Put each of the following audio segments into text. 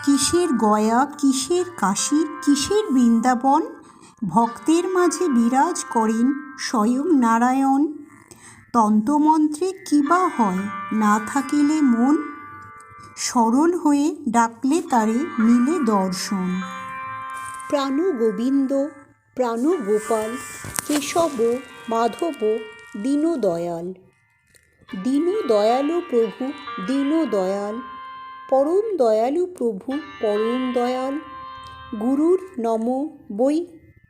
কিসের গয়া, কিসের কাশী, কিসের বৃন্দাবন, ভক্তের মাঝে বিরাজ করেন স্বয়ং নারায়ণ। তন্ত্রমন্ত্রে কি বা হয়, না থাকিলে মন, সরল হয়ে ডাকলে তারে মিলে দর্শন। প্রাণ গোবিন্দ, প্রাণ গোপাল, কেশব মাধব দীনদয়াল। দীনদয়াল প্রভু দীনদয়াল, পরম দয়ালু প্রভু পরম দয়াল। গুরুর নম বৈ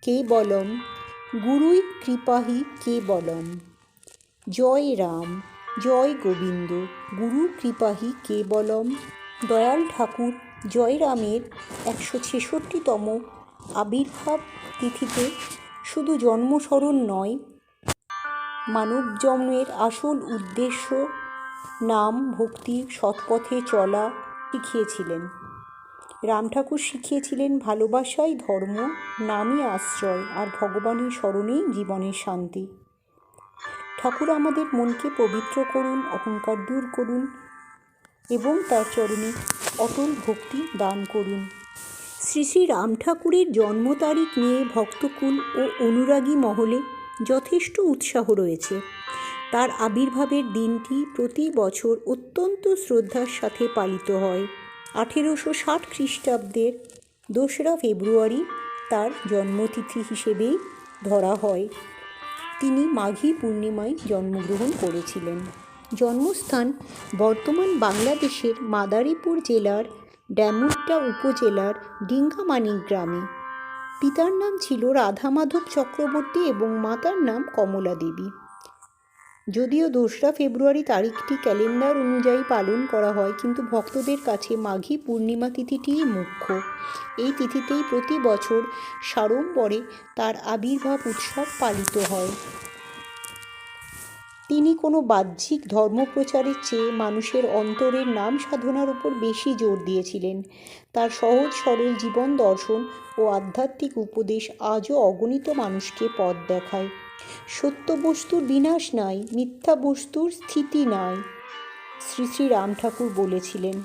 কেবলম, গুরুই কৃপাহি কেবলম। জয় রাম, জয় গোবিন্দ, গুরু কৃপাহি কেবলম। দয়াল ঠাকুর জয়রামের 166তম আবির্ভাব তিথিতে শুধু জন্মস্মরণ নয়, মানব জন্মের আসল উদ্দেশ্য নাম ভক্তি সৎপথে চলা শিখিয়েছিলেন। রাম ঠাকুর শিখিয়েছিলেন ভালোবাসাই ধর্ম, নামই আশ্রয়, আর ভগবানের স্মরণেই জীবনের শান্তি। ঠাকুর আমাদের মনকে পবিত্র করুন, অহংকার দূর করুন এবং তার চরণে অটল ভক্তি দান করুন। শ্রী শ্রী রাম ঠাকুরের জন্ম তারিখ নিয়ে ভক্তকুল ও অনুরাগী মহলে যথেষ্ট উৎসাহ রয়েছে। তার আবির্ভাবের দিনটি প্রতি বছর অত্যন্ত শ্রদ্ধার সাথে পালিত হয়। 1860 খ্রিস্টাব্দের 2রা ফেব্রুয়ারি তার জন্মতিথি হিসেবেই ধরা হয়। তিনি মাঘী পূর্ণিমায় জন্মগ্রহণ করেছিলেন। জন্মস্থান বর্তমান বাংলাদেশের মাদারীপুর জেলার ডেমুড্যা উপজেলার ডিঙ্গামানিক গ্রামে। পিতার নাম ছিল রাধামাধব চক্রবর্তী এবং মাতার নাম কমলা দেবী। যদিও 2রা ফেব্রুয়ারি তারিখটি ক্যালেন্ডার অনুযায়ী পালন করা হয়, কিন্তু ভক্তদের কাছে মাঘী পূর্ণিমা তিথিটিই মুখ্য। এই তিথিতেই প্রতি বছর সাড়ম্বরে তার আবির্ভাব উৎসব পালিত হয়। তিনি কোনো বাহ্যিক ধর্মপ্রচারের চেয়ে মানুষের অন্তরের নাম সাধনার উপর বেশি জোর দিয়েছিলেন। তার সহজ সরল জীবন দর্শন ও আধ্যাত্মিক উপদেশ আজও অগণিত মানুষকে পথ দেখায়। সত্য বস্তুর বিনাশ নাই, মিথ্যা বস্তুর স্থিতি নাই, শ্রী শ্রী রাম ঠাকুর বলেছিলেন।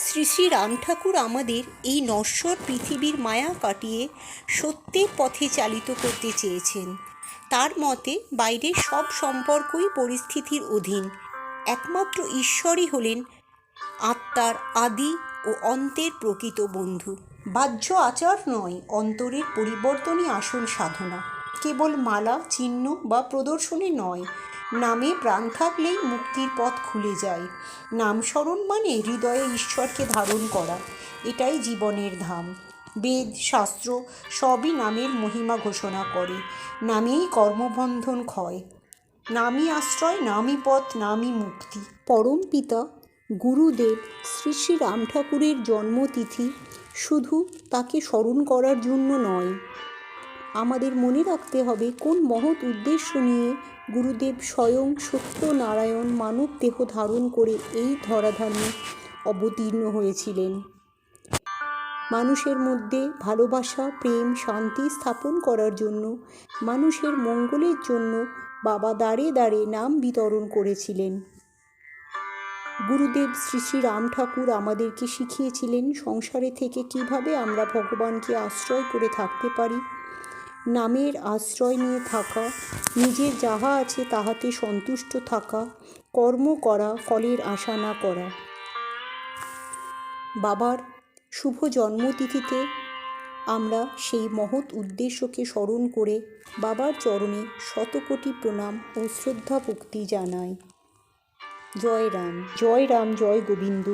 শ্রী শ্রী রাম ঠাকুর আমাদের এই নশ্বর পৃথিবীর মায়া কাটিয়ে সত্যের পথে চালিত করতে চেয়েছেন। তার মতে বাইরের সব সম্পর্কই পরিস্থিতির অধীন, একমাত্র ঈশ্বরই হলেন আত্মার আদি ও অন্তের প্রকৃত বন্ধু। বাহ্য আচার নয়, অন্তরের পরিবর্তনই আসল সাধনা। কেবল মালা, চিহ্ন বা প্রদর্শনী নয়, নামে প্রাণ থাকলেই মুক্তির পথ খুলে যায়। নাম স্মরণ মানে হৃদয়ে ঈশ্বরকে ধারণ করা, এটাই জীবনের ধাম। বেদ শাস্ত্র সবই নামের মহিমা ঘোষণা করে। নামেই কর্মবন্ধন ক্ষয়, নামই আশ্রয়, নামই পথ, নামই মুক্তি। পরম পিতা গুরুদেব শ্রী শ্রী রাম ঠাকুরের জন্মতিথি শুধু তাকে স্মরণ করার জন্য নয়, আমাদের মনে রাখতে হবে কোন মহৎ উদ্দেশ্য নিয়ে গুরুদেব স্বয়ং সত্যনারায়ণ মানব দেহ ধারণ করে এই ধরাধামে অবতীর্ণ হয়েছিলেন। মানুষের মধ্যে ভালোবাসা, প্রেম, শান্তি স্থাপন করার জন্য, মানুষের মঙ্গলের জন্য বাবা দাঁড়ে দাঁড়ে নাম বিতরণ করেছিলেন। গুরুদেব শ্রী শ্রী রাম ঠাকুর আমাদেরকে শিখিয়েছিলেন সংসারে থেকে কিভাবে আমরা ভগবানকে আশ্রয় করে থাকতে পারি। নামের আশ্রয় নিয়ে থাকা, নিজের যাহা আছে তাহাতে সন্তুষ্ট থাকা, কর্ম করা, ফলের আশা না করা। বাবার শুভ জন্মতিথিতে আমরা সেই মহৎ উদ্দেশ্যকে স্মরণ করে বাবার চরণে শতকোটি প্রণাম ও শ্রদ্ধা ভক্তি জানাই। জয় রাম, জয় রাম, জয় গোবিন্দ।